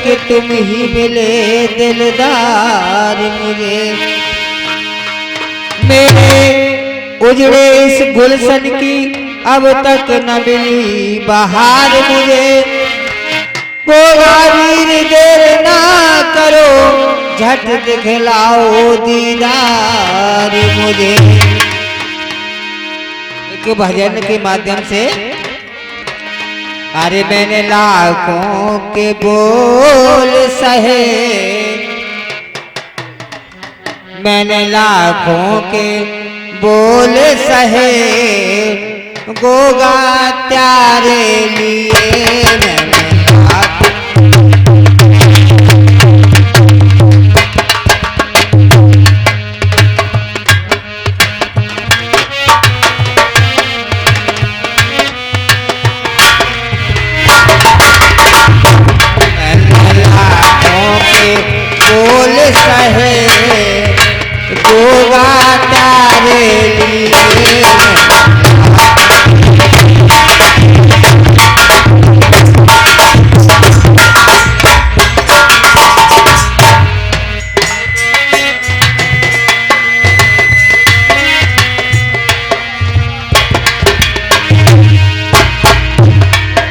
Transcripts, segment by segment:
कि तुम ही मिले दिलदार मुझे। मेरे उजड़े इस गुलशन की अब तक न मिली बहार मुझे। वीर देर ना करो, झट दिखलाओ दीदार मुझे। एक भजन के माध्यम से अरे मैंने लाखों के बोल सहे, मैंने लाखों के बोल सहे, गोगा त्यारे लिए मैंने बोल सहे, गोगा त्यारे लिए।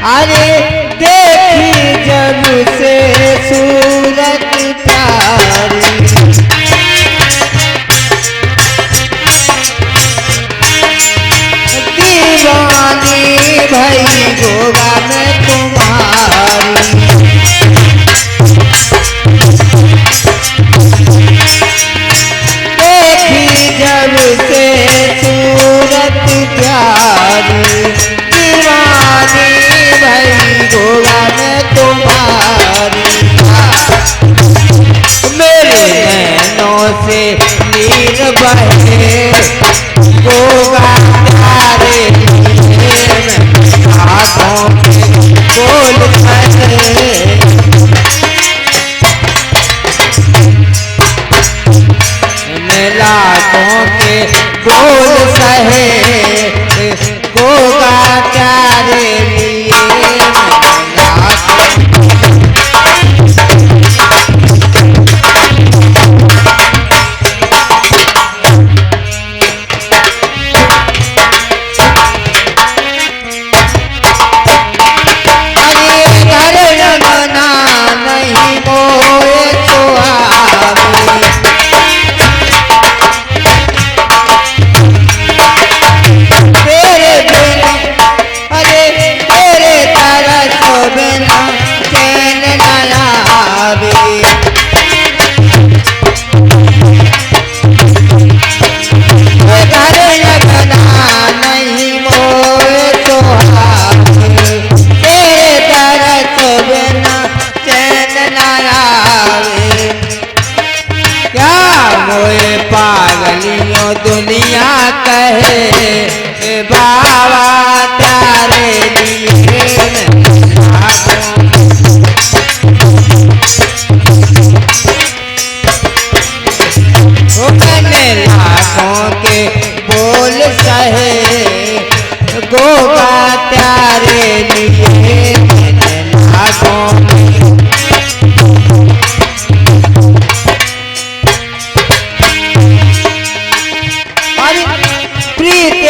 अरे देखी जब से सूरत प्यारी, दीवानी भई गोगा में तुम्हारी। देखी जब से सूरत प्यारी, दीवानी भई गोगा में तुम्हारी। मेरे नैनों से नीर बहे, गोगा त्यारे लिए हाथों के बोल सहे। लाखों के बोल सहे, गोगा त्यारे लिए। पागलियों दुनिया कहे, बाबा त्यारे लिए। मैंने लाखों के बोल सहे, गोगा त्यारे लिए। मैंने लाखों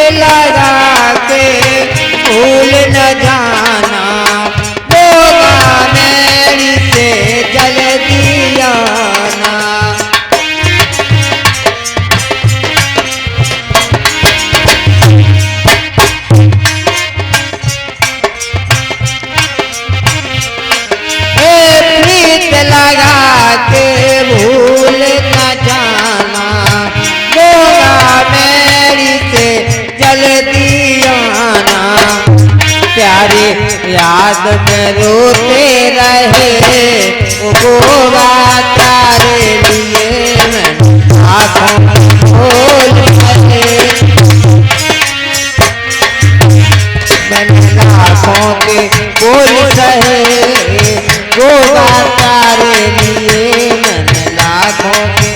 लगा के भूल न जाना, गोगा मेरी से जल दियाना। प्रीत लगा के भूल न जाना, गोगा मेरी से जल दियाना। प्यारे याद में रोते रहे, गोगा त्यारे लिए। मैं आँखों खोल सहे, मैंने लाखों के बोल सहे, गोगा त्यारे लिए। मैंने लाखों के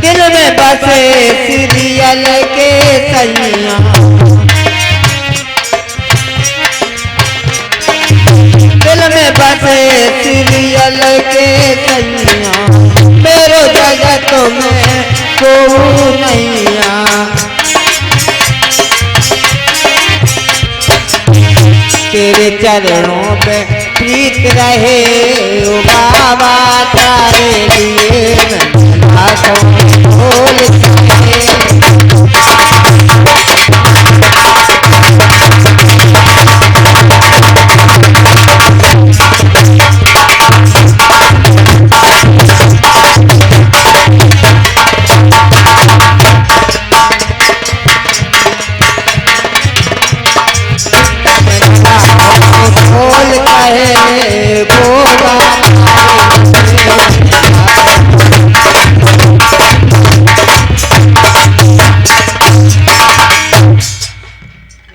दिल में बसे सीरियल के सैया, दिल में बसे सीरियल के सैया, मेरो जगत में को नैया। तेरे चरणों पे प्रीत रहे ओ बाबा, तारे लिए हाथों बोल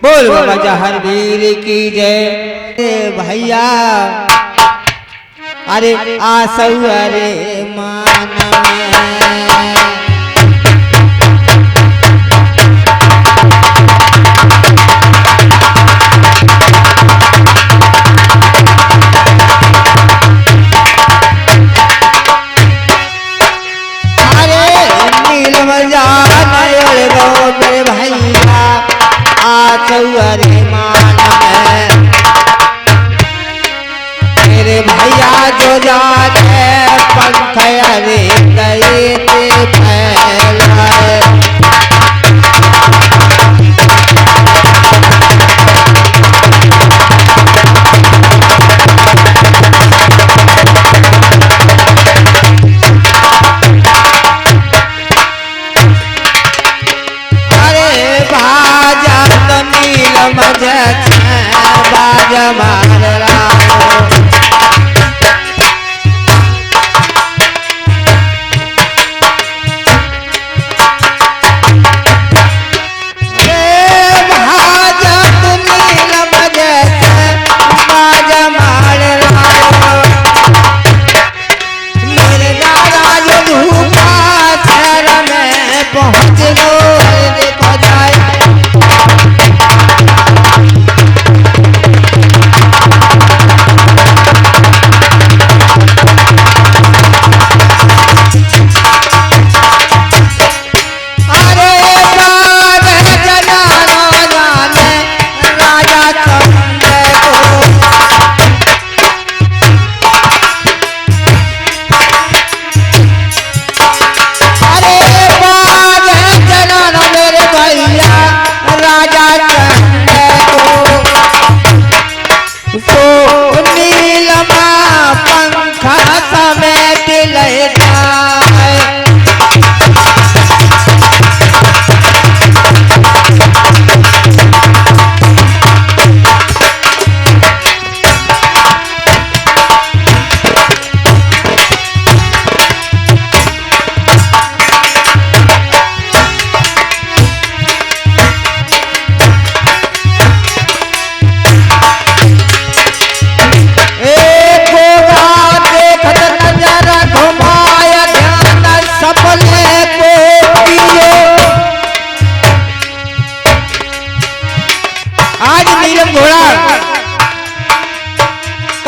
बोल बाबा जहर वीर की जय। भैया अरे आसऊ अरे मान में, मेरे भैया आचौरे मान में, मेरे भैया जो जाते पंख अरे गए थे फैलाए। बाज मार मेरे दादा जो धूपा शहर में पहुँच गो देखो जाए।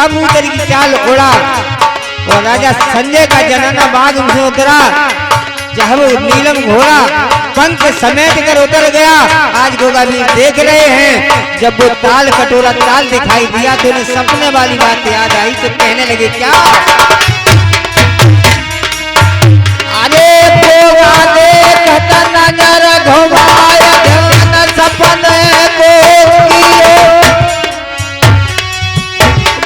कबूतर की चाल उड़ा और राजा संजय का जनाना बाग उनसे उतरा। जब वो नीलम घोड़ा पंख समेट कर उतर गया, आज गोगा भी देख रहे हैं। जब वो ताल कटोरा ताल दिखाई दिया तो उन्हें सपने वाली बात याद आई, तो कहने लगे क्या, अरे गोगा देखता नजर घुमाया ध्यान सपने को किए,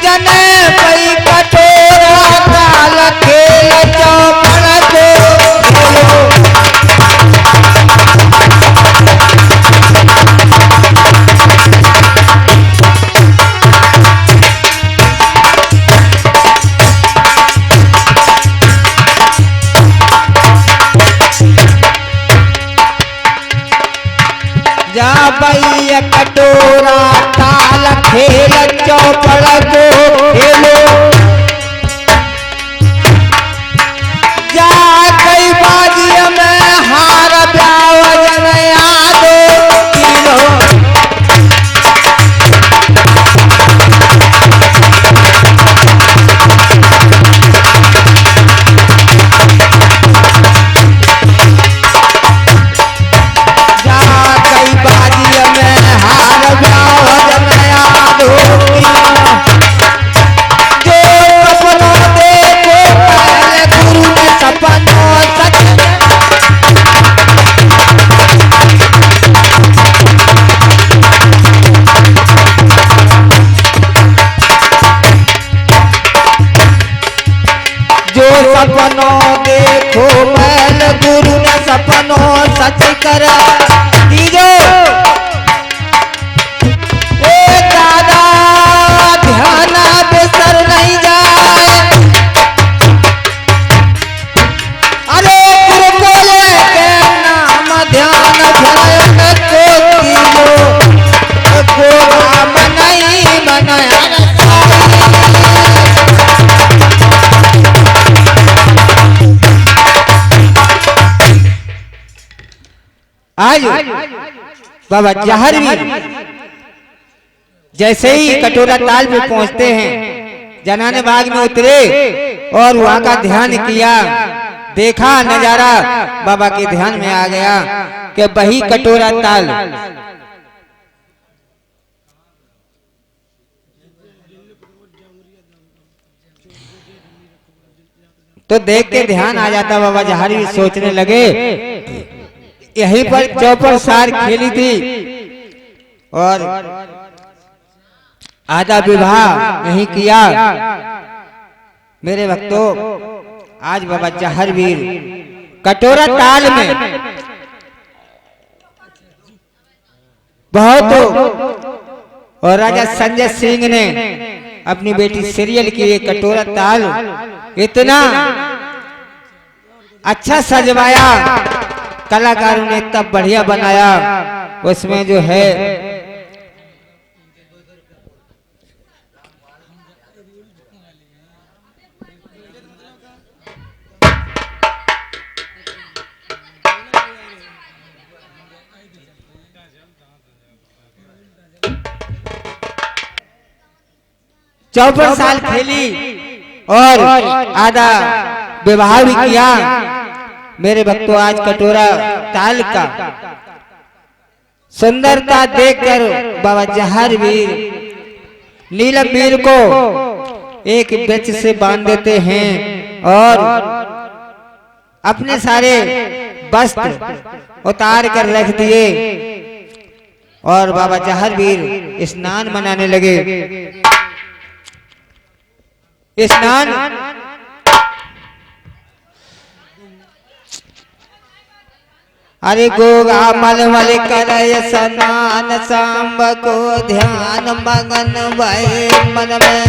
जने पई कटोरा ताल खेल चौपड़ को जा भैया कटोरा ताल खेल चौपड़ को खेलो, जा कई बाजी में आज बाबा जहर भी जैसे ही कटोरा ताल पे पहुंचते हैं, जनाने बाग में उतरे और वहां का ध्यान किया, देखा नजारा बाबा के ध्यान में आ गया कि वही कटोरा ताल तो देख के ध्यान आ जाता। बाबा जहारी भी सोचने लगे, यहीं पर चौपड़ सार खेली थी और आधा विवाह नहीं किया। मेरे भक्तों, आज बाबा जहर वीर कटोरा ताल में बहुत और राजा संजय सिंह ने अपनी बेटी सीरियल की ये कटोरा ताल इतना अच्छा सजवाया, कलाकारों ने इतना बढ़िया बनाया। उसमें जो है चौपड़ साल खेली और आधा विवाह भी किया। मेरे भक्तों, आज कटोरा ताल का सुंदरता देखकर बाबा जहर वीर नीलम वीर को एक वृक्ष से बांध देते हैं और अपने सारे वस्त्र उतार कर रख दिए और बाबा जहर वीर स्नान मनाने लगे। स्नान अरे गोगा मल मल करय स्नान, सांब को ध्यान मगन भय मन में।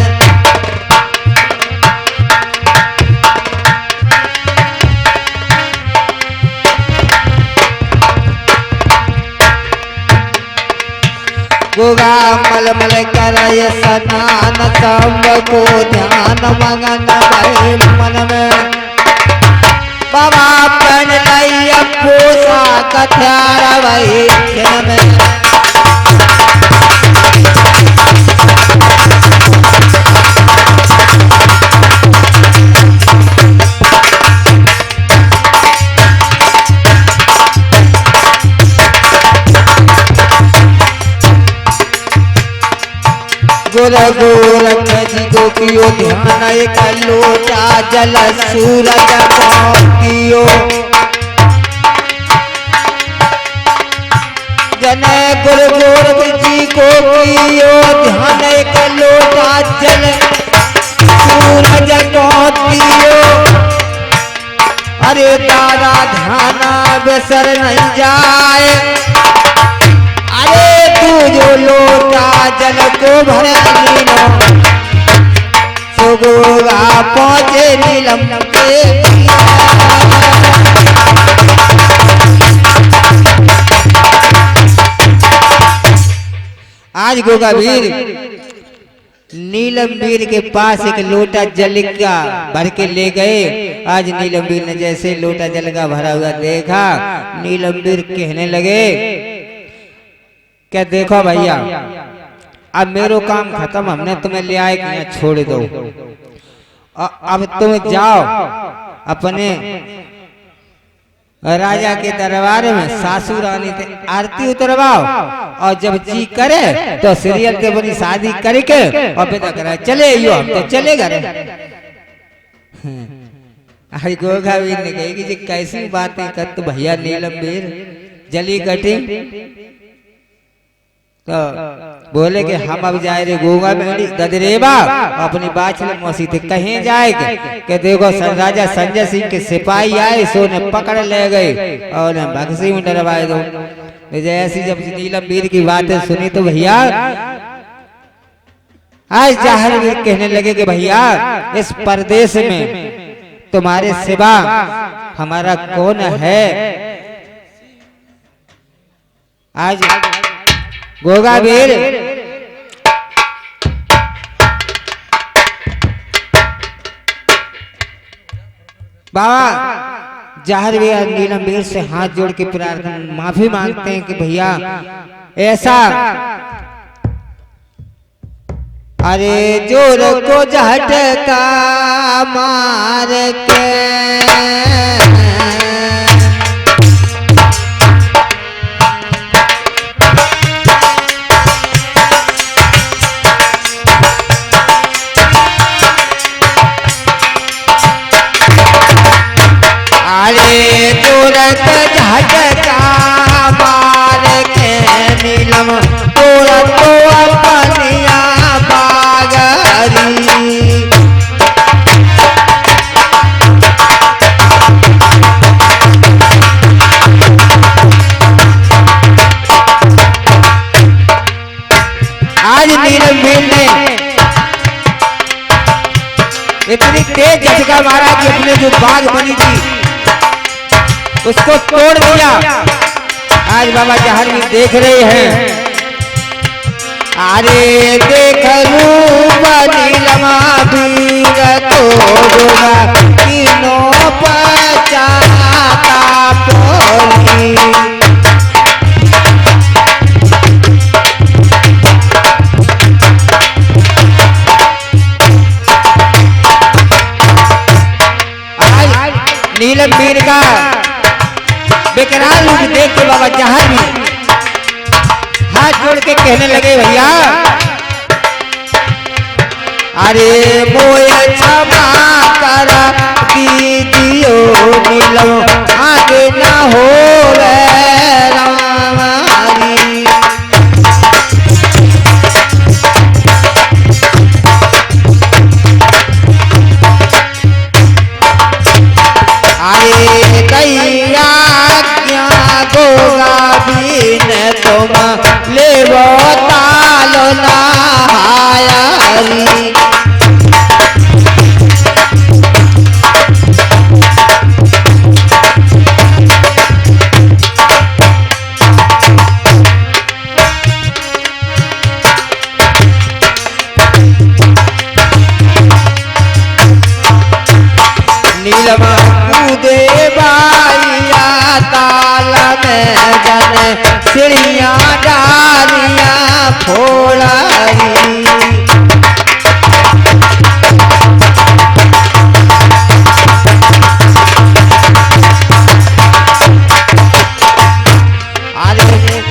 गोगा मल मल करय स्नान, सांब को ध्यान मगन भय मन में। बाबा पहन लैया पोशाक हथियार वही क्षण में। गोर गोरख जी गोपियो ध्यान एक लोटा जल सूरज कियो। जन गुरु गोरख जी को कियो ध्यान एक लोटा जल सूरज कियो। अरे दादा ध्यान बेसर नहीं जाए, अरे तू जो लोटा जल को भर नीलम, सुगोगा पहुंचे नीलम के। आज गोगा वीर नीलम वीर के पास एक लोटा जल का भर के ले गए। आज नीलम वीर ने जैसे लोटा जल का भरा हुआ देखा, नीलम वीर कहने लगे, क्या देखो भैया, अब मेरो काम खत्म, हमने तुम्हें ले आए कि यहाँ छोड़ दो। अब तुम जाओ अपने राजा के दरबार में सासू रानी से आरती उतरवाओ और जब जी करे तो सीरियल के बनी शादी करके और विदा कराए चले यो, हम तो चले गए। आज गोगा वीर ने कही कि कैसी बातें कर तू भैया नीलम वीर जली कटी। तो बोले कि हम अब जाए रे गोगा मेरी गदरेबा अपनी बाछल मौसी थे कहीं जाएगा कि देखो राजा संजय सिंह के सिपाही आए, सो ने पकड़ ले गए और बक्सी में डरवाए दो। जैसी जब नीलम वीर की बातें सुनी तो भैया आज जहर वीर कहने लगे कि भैया इस परदेश में तुम्हारे सिवा हमारा कौन है। आज गोगा वीर बाबा जहर भी नीलम वीर से हाथ जोड़ के प्रार्थना माफी मांगते हैं कि भैया ऐसा अरे जोर को झटका मार के अरे तुरंत झटका मार के नीलम तुरंत अपनिया बागरी आज नीलम वीर ने इतनी तेज झटका मारा कि अपने जो बाग बनी थी उसको तोड़ दिया। आज बाबा जहर भी देख रहे हैं। अरे देख रूप नीलमा वीर तोड़ा तीनों पचाता पोली नीलम वीर का बेकरार रूप देख के बाबा जहर भी हाथ जोड़ के कहने लगे भैया अरे मोया क्षमा कर दीजियो नीलम आगे ना हो रामारी अरे दैया गोगा बीन तुम ले तालो नहायारी नीलमा कूदे बाइया ताल में जने चिड़िया डालियां फोड़ाई अरे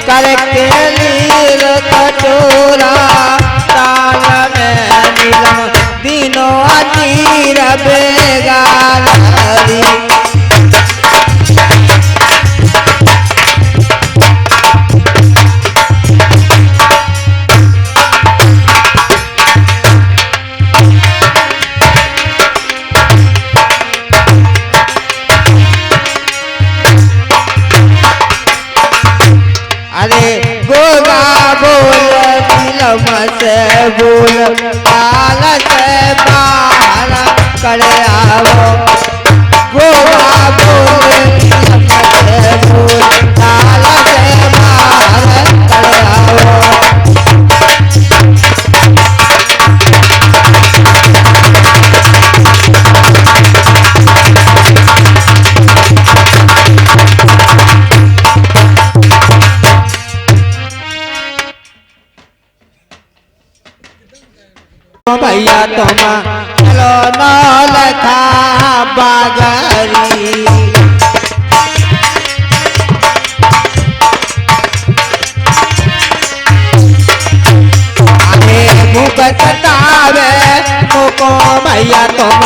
करके नील कटोरा ताल में नीलम दिनों अतीर बेगारी अरे गोगा बोल नीलम से बोल ताल से बाहर कर आओ गोगा बोल नीलम से बोल ताल से बाहर कर आओ भैया तुम चलो नौल खा बागरी अरे मुख सतावे मुको भैया तुम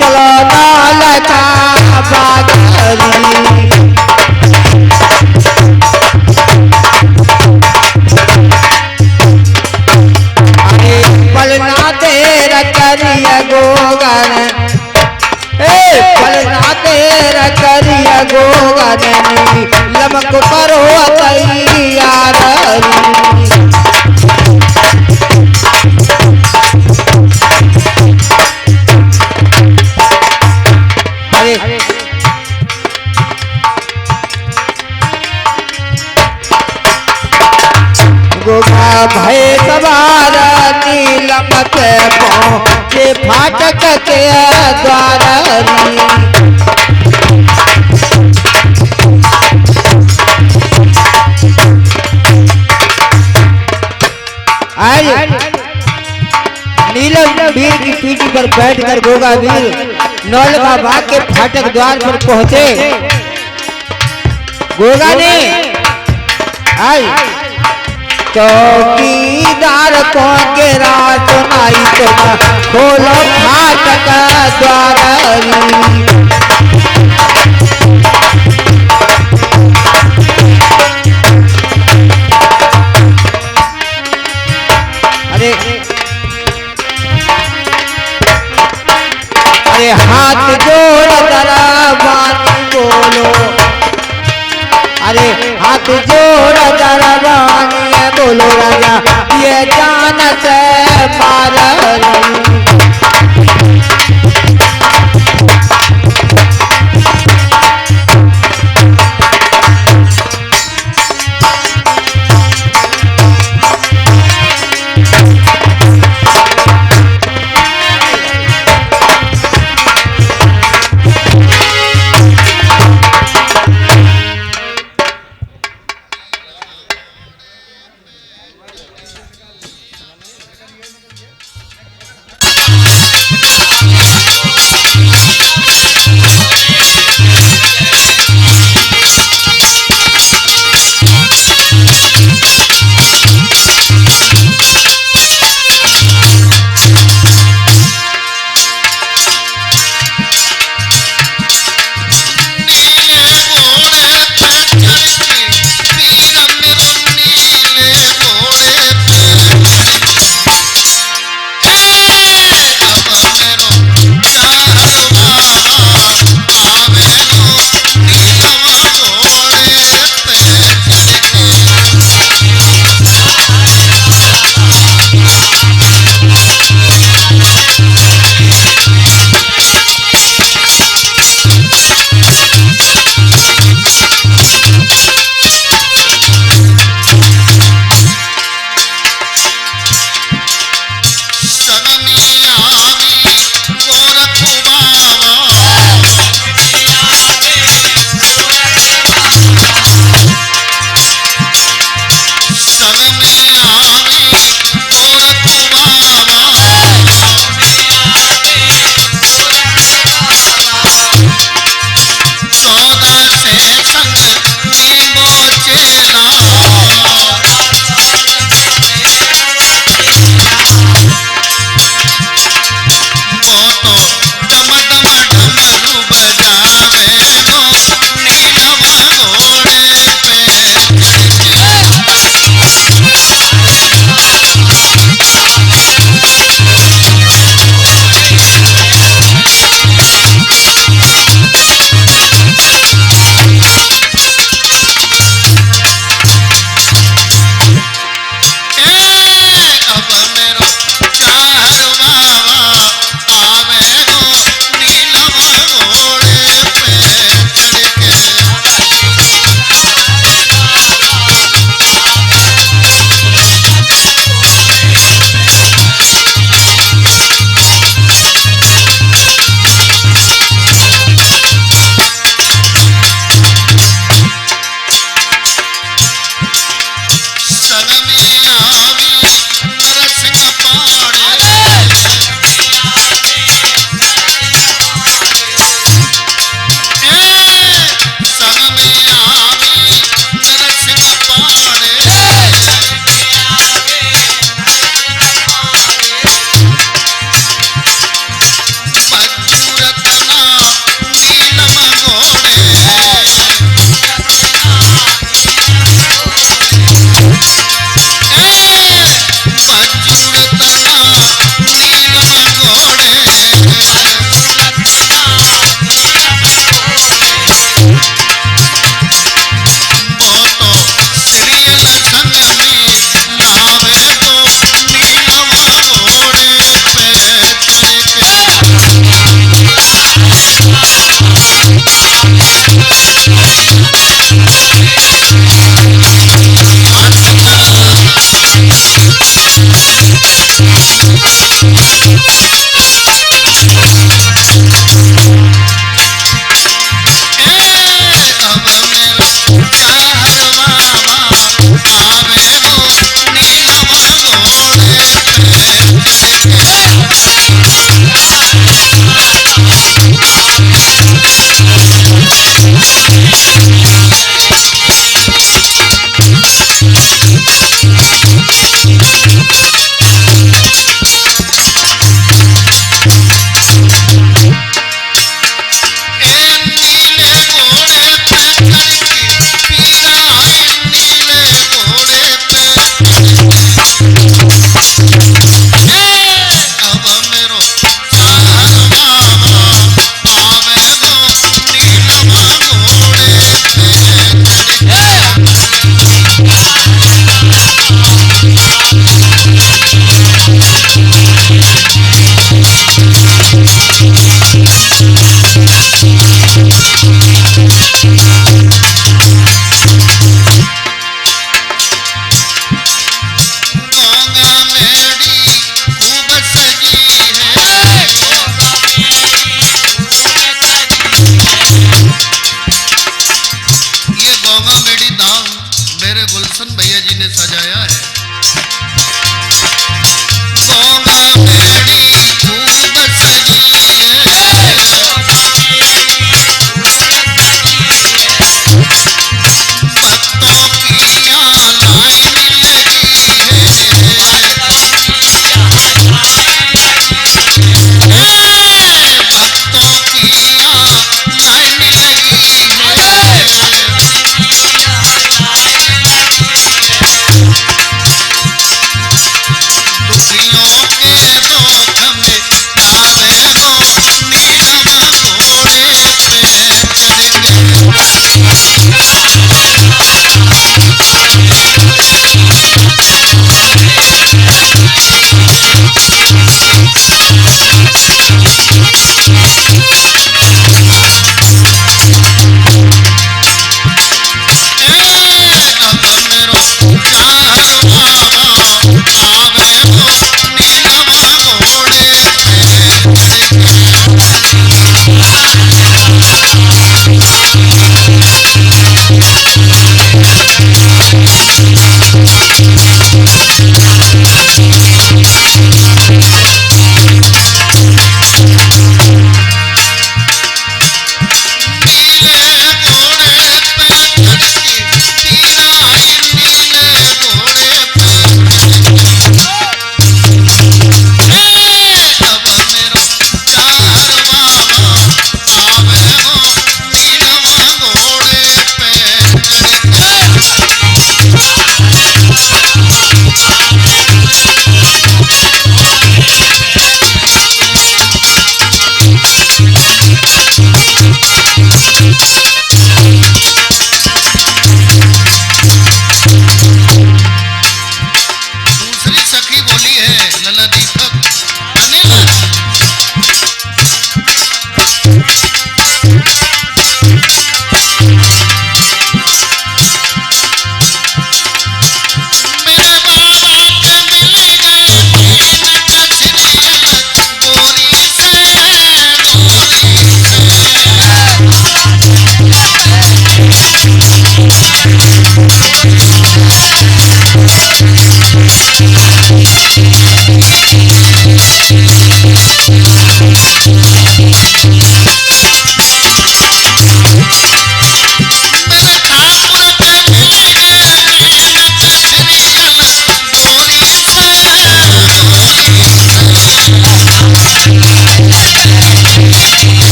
चलो नौल खा बागरी पलना तेरा करिया गोगन पलना तेरा करिया गोगन लमक करो तैयार गोगा भय सवार नीलम के पहुँचे फाटक के द्वार बैठकर गोगावीर नौलखा बाग के फाटक द्वार पर पहुंचे। गोगा ने आई चौकीदार को के रात सुनाई तो खोलो फाटक द्वार। अरे हाथ जोड़ दरबानी बोलो, अरे हाथ जोड़ दरबानी बोलो राजा ये जान से मार।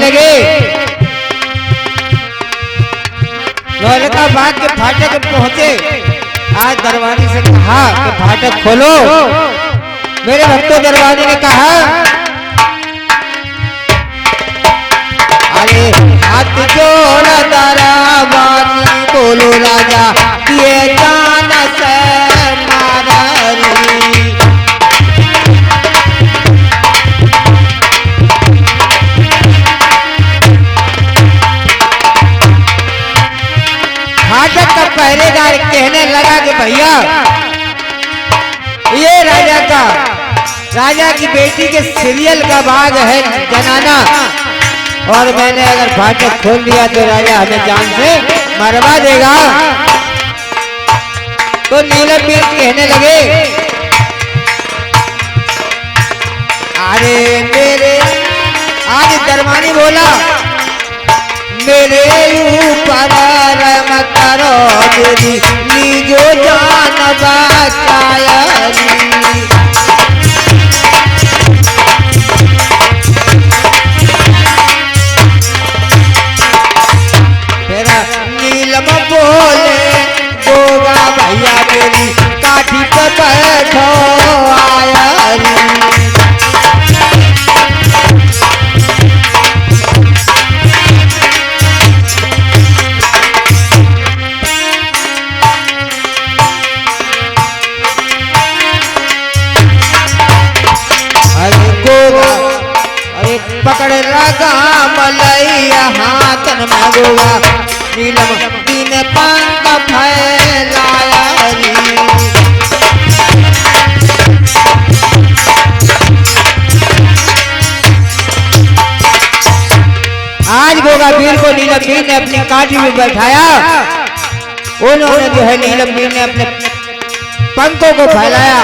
लगे नौलखा बाग के फाटक पहुंचे। आज दरवाजे से कहा कि फाटक खोलो। मेरे भक्तों दरवाजे ने कहा अरे हाथ जोड़ दरवाजे बोलो राजा ये जान से फाटक का पहरेदार कहने लगा कि भैया ये राजा की बेटी के सीरियल का भाग है जनाना, और मैंने अगर फाटक खोल दिया तो राजा हमें जान से मरवा देगा। तो नीलम बीर कहने लगे अरे मेरे आज दरबानी बोला मेरे ऊपर रहम करो मेरी लीजो जान बचाया। नीलम बोले गोगा भैया मेरी काठी पर बैठो आया। पकड़ लगा मलैया हाथन में गोगा नीलम दिन पंख फैलाया। आज गोगा वीर को नीलम बीर ने अपनी काठी में बैठाया। उन्होंने जो है नीलम बीर ने अपने पंखों को फैलाया।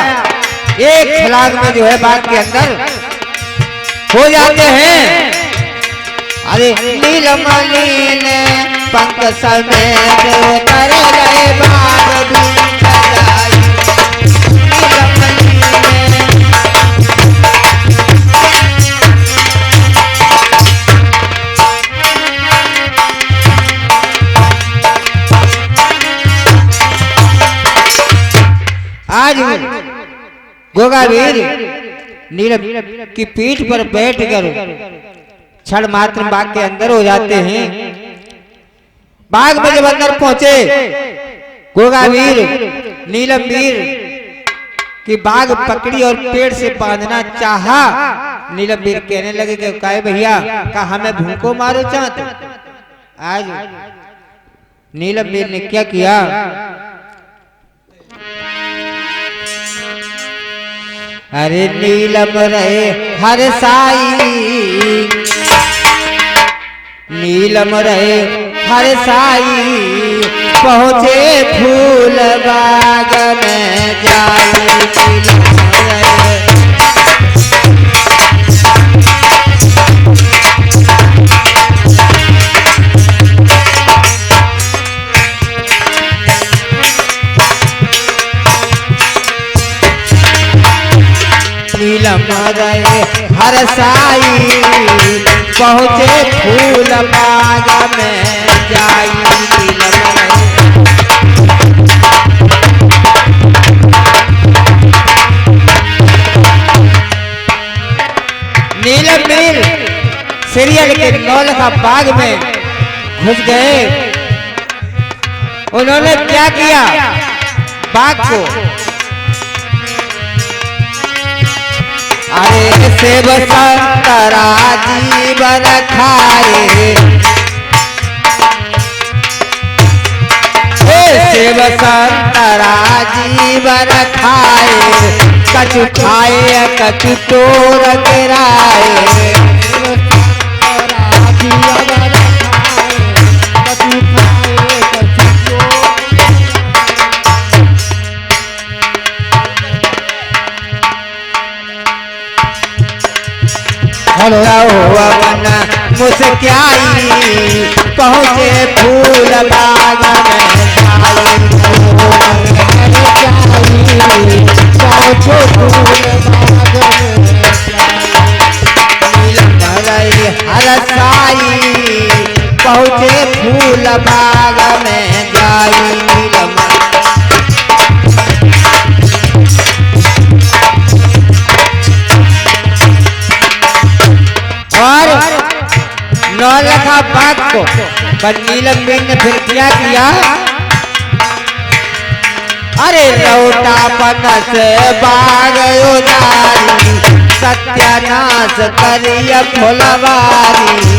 एक छलांग में जो है बाग के अंदर हो जाते हैं। अरे नीलमणि ने पंख समेत कर गए बाग आज गोगावीर नीलम की पीठ पर बैठकर क्षण मात्र बाग के अंदर हो जाते हैं। बाग में जब अंदर पहुंचे गोगावीर नीलम वीर की बाग पकड़ी और पेड़ से बांधना चाहा। नीलम वीर कहने लगे कि काहे भैया का हमें भूखो मारो चाहते। आज नीलम वीर ने क्या किया अरे नीलम रहे हर साई नीलम रहे हर साई पहुँचे फूल बाग में जाई। नीलम रहे हर साई पहुँचे फूल बाग में जाई। नीलम वीर सीरियल के नौलखा बाग में घुस गए। उन्होंने क्या किया बाग को अरे सेब संतरा जीवन खाए सेब संतरा जीवन खाए कछु खाए कछु तोड़ गिराए। मन मुस्काई पहुँचे फूल बाग में हर साई छाई पहुँचे फूल बाग में जाई नीलम। और नौलखा बाग को पर नीलम ने फिर क्या किया, अरे लौटा पनस बाग उजारी सत्यानाश करिय फुलवारी।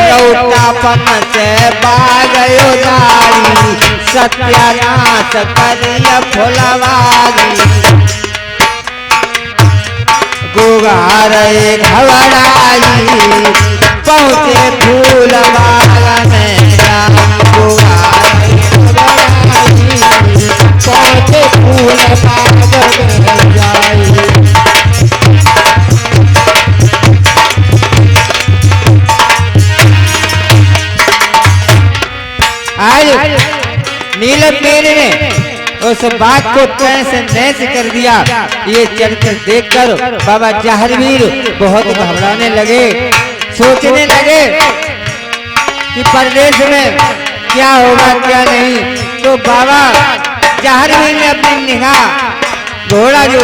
लौटापन से बाग उजारी सत्यानाश करिय फुलवारी। गुगार घबराई पहुँचे फूल बाग में जाई। गुगार घबराई पहुँचे फूल बाग में जाई। आज नीलम ने उस बात को कैसे नैस कर दिया, ये चरित्र देखकर बाबा जहारवीर बहुत घबराने लगे, सोचने लगे कि परदेश में क्या होगा क्या नहीं। तो बाबा जहारवीर ने अपनी निगाह घोड़ा जो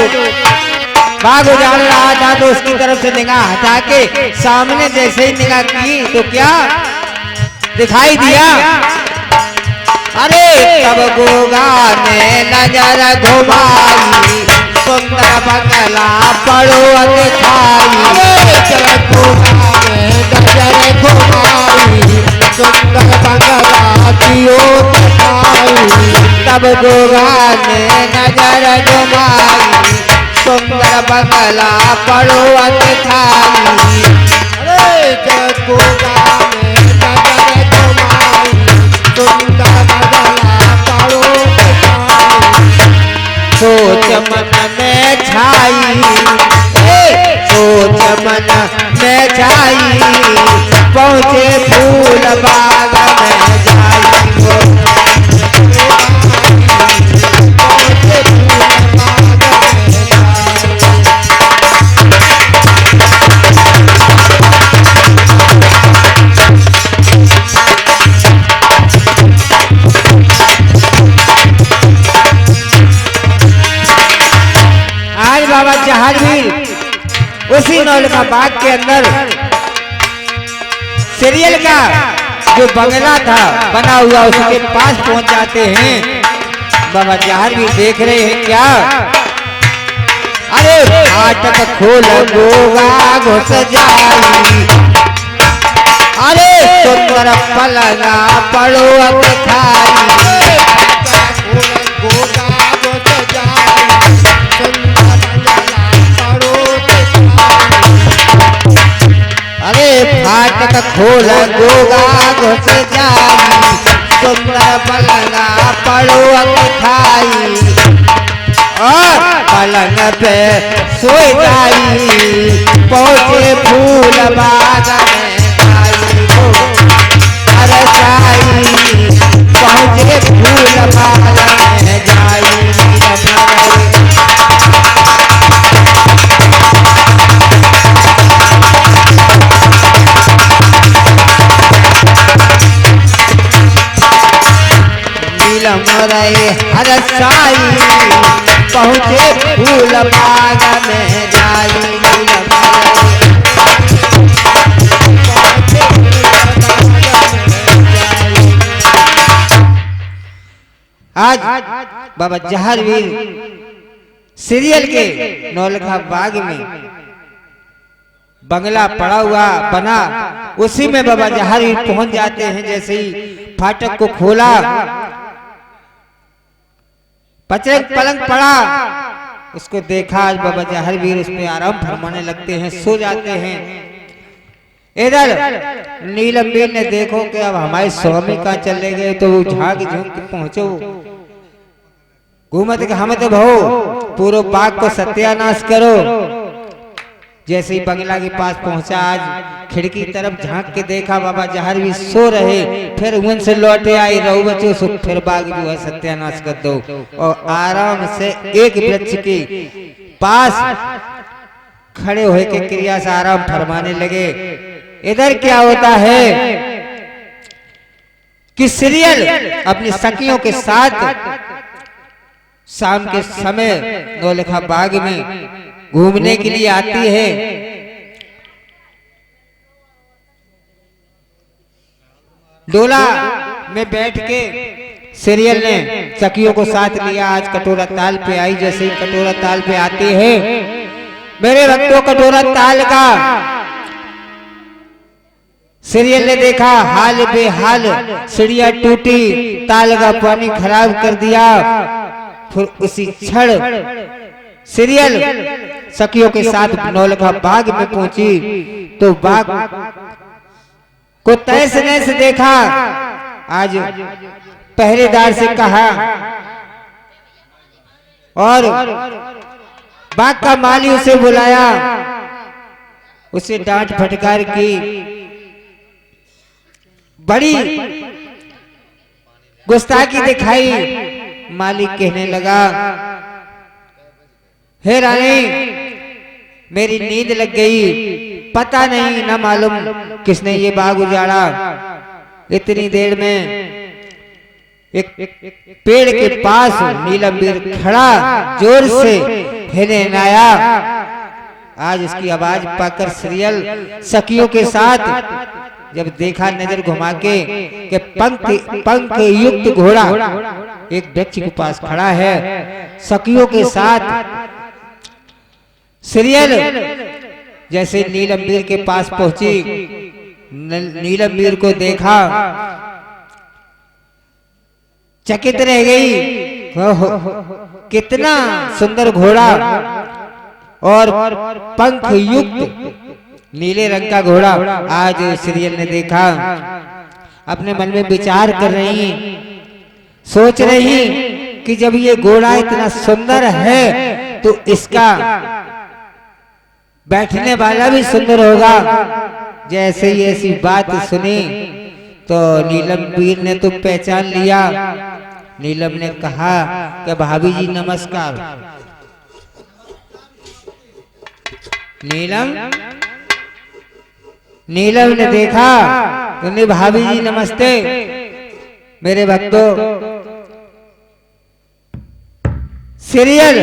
बाग उजाड़ रहा था तो उसकी तरफ से निगाह हटा के सामने जैसे ही निगाह की तो क्या दिखाई दिया, अरे तब गोगा ने नजर घुमाई सुंदर बंगला पड़ोअत खाई। तब गोगा ने नजर घुमाई सुंदर बंगला की ओर खाई। तब गोगा ने नजर घुमाई सुंदर बंगला पड़ोअत खाई। अरे जब गोगा ने नजर घुमाई सुंदर सोच मन में छाई, सोच मन में छाई पहुँचे फूल बाग में जाई। पहुँचे फूल बाग में बाबा जहारवीर उसी नौलखा बाग के अंदर सीरियल का जो बंगला था बना हुआ उसके पास पहुंच जाते हैं। बाबा जहारवीर देख रहे हैं क्या, अरे फाटक खोल गोगा घुस जाई। अरे सुंदर पलना पड़ोअत खाई। अरे फाटक खोल गोगा घुस जाई सुंदर पलंगा पड़ोअत खाई। और पलंग पे सो जाई पहुँचे फूल बाग में जाई। अरे जाई पहुँचे फूल बाग में जाई। नीलम रहे हरसाई पहुँचे फूल बाग में जाई। आज बाबा जहारवीर सीरियल के नौलखा बाग में बंगला पड़ा हुआ बना, उसी में बाबा जहारवीर पहुंच जाते हैं। जैसे ही फाटक को खोला पलंग पड़ा, उसको देखा आज बाबा जहारवीर उसमें आराम फरमाने लगते हैं, सो जाते हैं। इधर नीलम ने देखो कि अब हमारे स्वामी कहाँ चले गए, तो वो झाग झुक के पहुंचो घूमत के हम तो भाओ पूरे बाग को सत्यानाश करो। जैसे ही बंगला के पास पहुंचा, आज खिड़की तरफ झांक के देखा बाबा जहर भी सो रहे। फिर उनसे लौटे आई, रहू बच्चों सो फिर बाग जो है सत्यानाश कर दो। और आराम से एक वृक्ष के पास खड़े होए के क्रिया से आराम फरमाने लगे। इधर क्या होता है कि सीरियल अपनी सखियों के साथ शाम के समय नौलखा बाग में घूमने के लिए आती है। डोला में बैठ के सीरियल ने सखियों को साथ लिया। आज कटोरा ताल पे आई। जैसे ही कटोरा ताल पे आती है, मेरे भक्तों कटोरा ताल का सीरियल ने देखा हाल बेहाल, सीढ़ियां टूटी, ताल का पानी खराब कर दिया। फिर उसी क्षण सीरियल सखियों के साथ नौलखा बाग में पहुंची तो बाग को तैस नैस देखा। आज पहरेदार से कहा और बाग का माली उसे बुलाया, उसे डांट फटकार की। बड़ी गुस्ताखी दिखाई। मालिक कहने लगा, हे रानी मेरी नींद लग गई, पता नहीं ना मालूम किसने ये बाग उजाड़ा। इतनी देर में एक पेड़ के पास नीलमवीर खड़ा जोर से हिरन आया। आज उसकी आवाज पाकर सीरियल सखियों के साथ जब देखा नजर घुमा के कि पंख युक्त घोड़ा एक वृक्ष के पास खड़ा है, सखियों के साथ सीरियल जैसे नीलमवीर के पास पहुंची, नीलमवीर को देखा, चकित रह गई। कितना सुंदर घोड़ा और पंख युक्त नीले रंग का घोड़ा। आज सीरियल ने देखा, अपने मन में विचार कर रही, सोच रही कि जब ये घोड़ा इतना सुंदर है तो इसका बैठने वाला भी सुंदर होगा। जैसे ही ऐसी बात सुनी तो नीलमवीर ने तो पहचान लिया। नीलम ने कहा कि भाभी जी नमस्कार। नीलम ने देखा, उन्हें भाभी जी नमस्ते। मेरे भक्तों सीरियल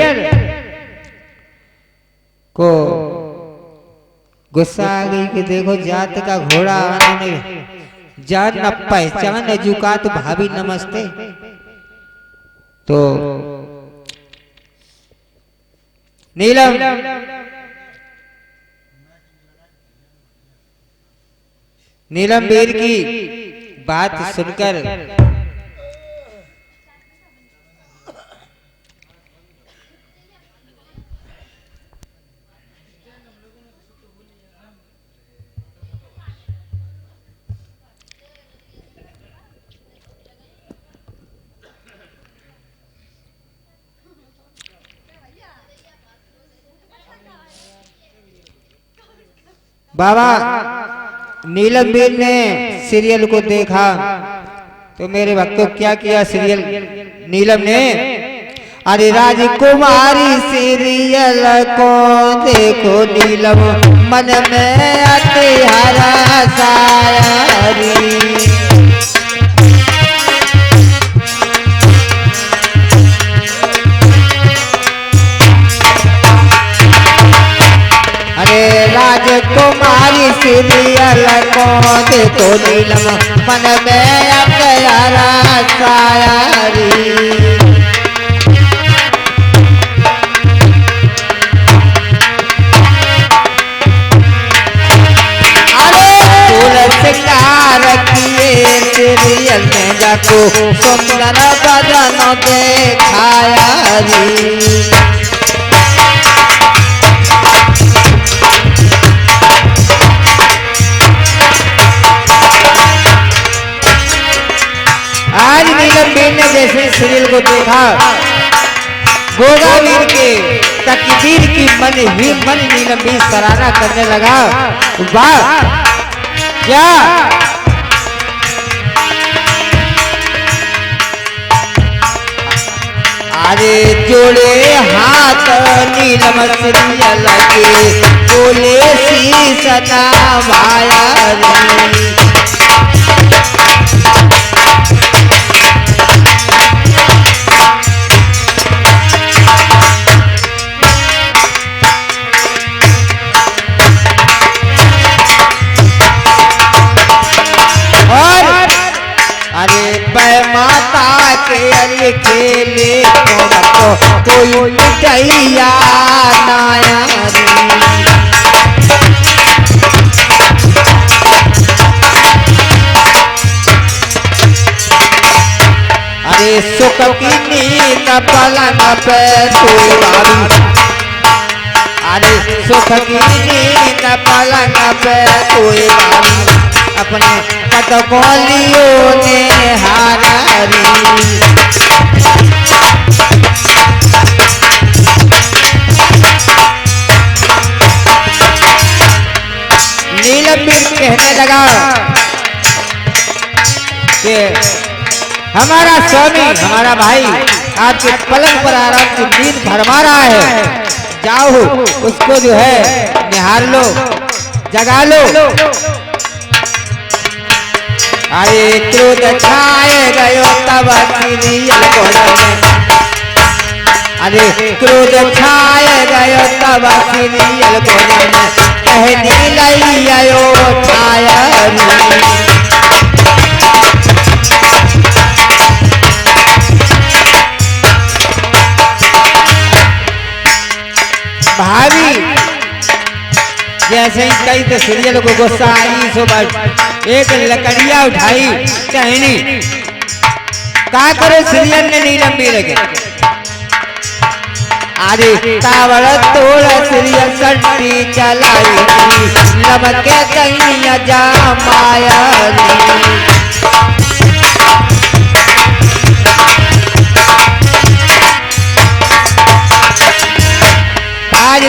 को गुस्सा आ गई कि देखो जात का घोड़ा आने जान न पहचान जुका तो भाभी नमस्ते। तो नीलमवीर की बात सुनकर बाबा नीलमवीर ने सीरियल को देखा तो मेरे भक्तों क्या किया सीरियल नीलम ने, अरे राजकुमारी सीरियल को देखो नीलम मन में अति हरा सारी। राजकुमारी सीरियल को देखो नीलम मन में प्यारा सायारी। अरे फूल सिंगार किए सीरियल में जाको सुंदर बदन देखाया री। नीलमवीर ने जैसे सीरियल को देखा, गोगावीर के तकदीर की मन ही मन नीलम भी सराहना करने लगा। वाह क्या अरे जोड़े हाथ नीलम सिरियल के बोले शीस नवाया रे। माता के अरे खेले तो कोई मिटैया नाया अरे सुख की नींद पलंग पे सोई। अरे सुख की नींद पलंग पे सोई अपने कटकोलियों ने हारी। नीलम भी कहने लगा कि हमारा स्वामी हमारा भाई आपके पलंग पर आराम की नींद भरमा रहा है, जाओ उसको जो है निहार लो, जगा लो। अरे क्रोध छाए गयो तब सीरियल में, अरे क्रोध छाए गयो तब सीरियल में कहने लइयो छाया भाभी। जैसे ही कई तो सीरियल को गुस्सा आई सो एक लकड़िया उठाई टहनी का करो सीरियल ने नीलम भी लगे। अरे तावड़ तोड़ सीरियल सट्टी चलाई लमके कहीं जा माया आज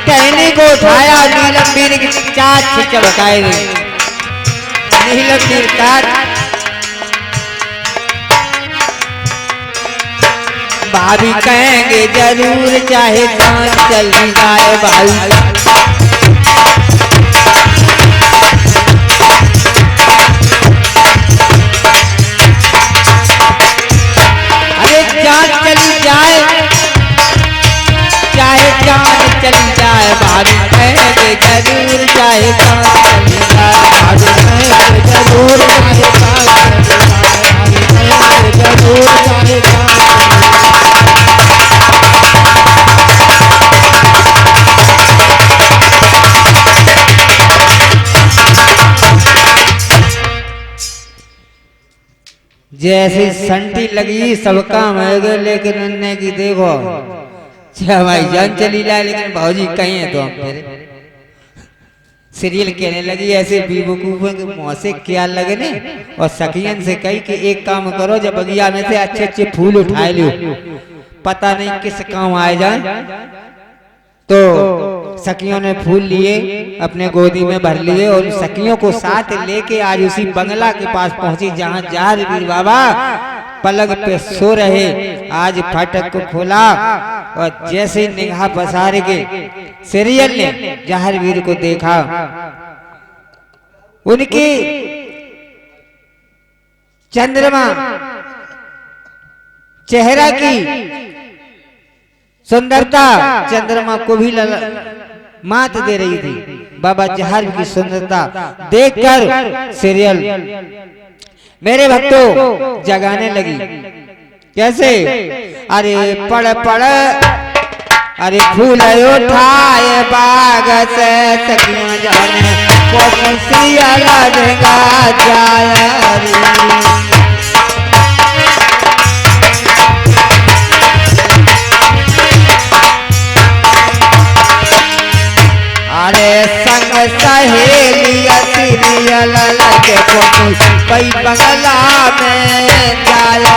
टहनी को उठाया नीलम बीर की चाच चमकाए नीलम बीर का भाभी कहेंगे जरूर चाहे चांद चल जाए भाई। अरे चांद चली जाए चाहे चांद चली जाए भाभी कहेंगे जरूर चाहे चांद चली जाए भाभी कहेंगे जरूर चाहे चांद चली जाए भाभी कहेंगे जरूर चाहे चांद। जैसी संटी लगी सबका महंगे लेकिन उनने की देखो भाई जान चली जाए लेकिन भाजी कहीं है तो हम फिर सीरियल कहने लगी ऐसे बेवकूफों के मुंह से क्या लगने और सखियन से कही कि एक काम करो जब बगिया में से अच्छे अच्छे फूल उठाए लो पता नहीं किस काम आए जाए। तो सखियों ने फूल लिए अपने गोदी में भर लिए और सखियों को साथ लेके आज उसी बंगला के पास पहुंची जहां जहार वीर बाबा पलंग पे सो रहे। आज फाटक को खोला और जैसे निगाह पसार के सीरियल ने जहार वीर को देखा उनकी चंद्रमा चेहरा की सुंदरता चंद्रमा को भी मात दे रही थी। बाबा जहार की सुंदरता देखकर सीरियल मेरे भक्तों जगाने लगी। कैसे अरे पड़ पड़ अरे फूल उठाए बाग से सखियां जाने को सीरियल ढंगा जाए। अरे संग सहेलिया सीरियल लगे कोई बंगला में जाया।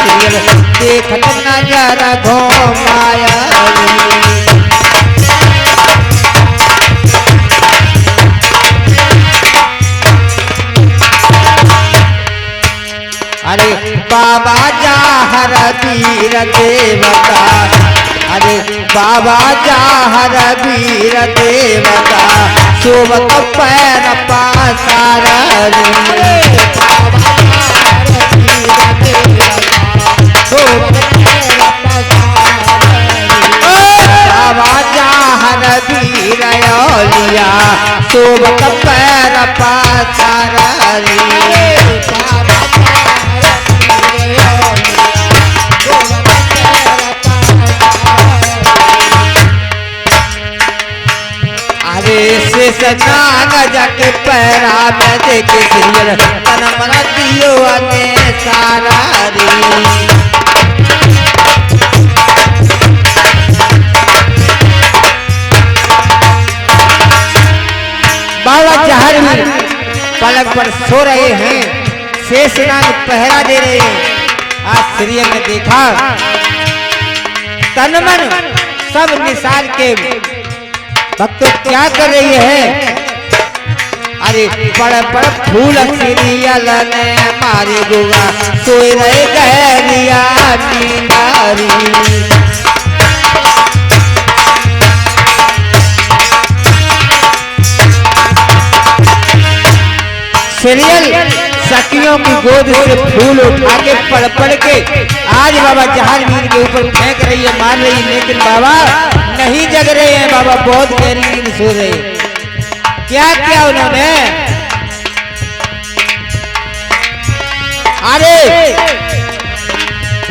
सीरियल देखत नजर घुमाया अरे बाबा जाहर वीर देवता अरे बाबा जाहर वीर देवता शोभत पैर पासार बाबा जाहर वीर लिया शोभत पैर पासार स्नान जाके पैरा में देखे सीरियल तन मन दियो ने सारा बाबा जहर भी पलक पर सो रहे हैं शेषनाग पहरा दे रहे हैं। आज सीरियल में देखा तन मन सब निसार के भक्त क्या कर रही है अरे बड़ बड़ फूल सीरियल ने मारे गोगा सोए रहे गहरिया नींदारी सीरियल सखियों की गोद से फूल उठा के पढ़ पढ़ के आज बाबा जहाज मीर के ऊपर फेंक रही है मार रही है लेकिन बाबा नहीं जग रहे हैं। बाबा बहुत गहरी नींद सो रहे क्या क्या उन्होंने अरे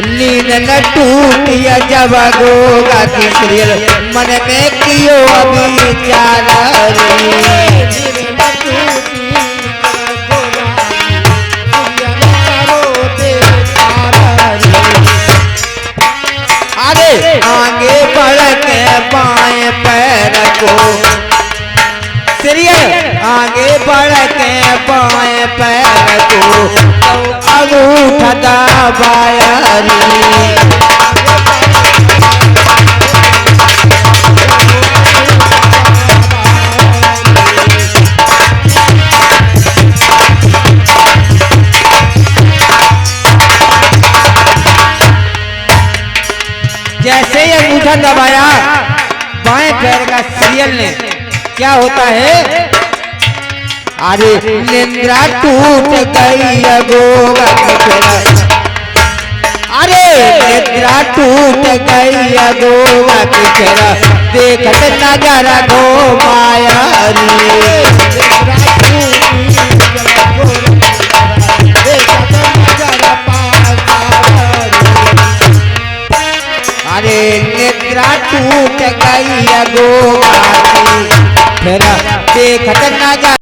नींद न टूटिया जब गोगा की सीरियल मन में कियो अभी चारा आगे बढ़ के बाएं पैर को सीरियल आगे बढ़ के बाएं पैर को अंगूठा दबाया जैसे ही अंगूठा दबाया बाएं पैर का सीरियल ने क्या होता है अरे निंद्रा टूट गई गोगा अरे निंद्रा टूट गई गोगा की फेरा देखत नजर घुमाया अरे निद्रा टूट गई गोगा की फेरा देखत नजर